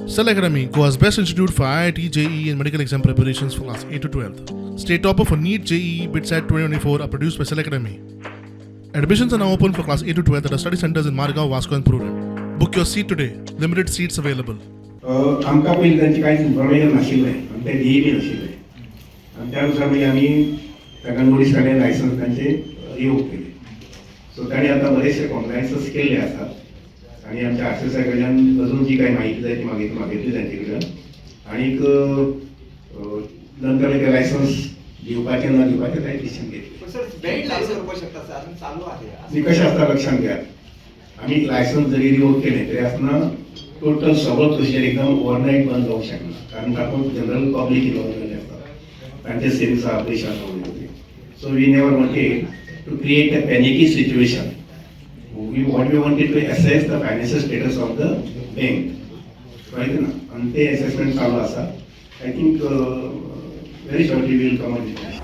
Cell Academy, Goa's best institute for IIT, JEE and medical exam preparations for class 8 to 12th. State topper for NEET, JEE, BITSAT 2024 are produced by Cell Academy. Admissions are now open for class 8 to 12th at our study centers in Margao, Vasco and Purur. Book your seat today. Limited seats available. आमकां पयलीं तांची कांयच information नाशिल्लें आनी तें D बी नाशिल्लें आनी त्या अनुसार मागीर आमी ताका नोटीस काडलें लायसन्स तांचे रिवोक केले. सो ताणें आतां बरेचशे कॉम्प्लायन्सीस केल्ले आसात आनी आमच्या आरसीएसा कडल्यान अजून जी काही माहिती जाय ती मागितली तांचे कडल्यान आनीक नंतर ते लायसन्स दिवपाचें ना दिवपाचें तें डिसिजन घेतलें. न्ही कशें आसता लक्षांत घ्या, आमी लायसन्स जरी रिवोक केलें तरी आसतना टोटल सगळो प्रोसिजर एकदम ओवरनायट बंद जावंक शकना, कारण तातूंत जनरल पब्लीक इन्वॉल्वमेंट आसता, तांचे सेविंग्स आहा, पयशे आसा वगैरे. So we never wanted to create a panicky situation. What we wanted to assess the financial status of the bank, right? And the assessment चालू आसा. I think very shortly we will come out with that.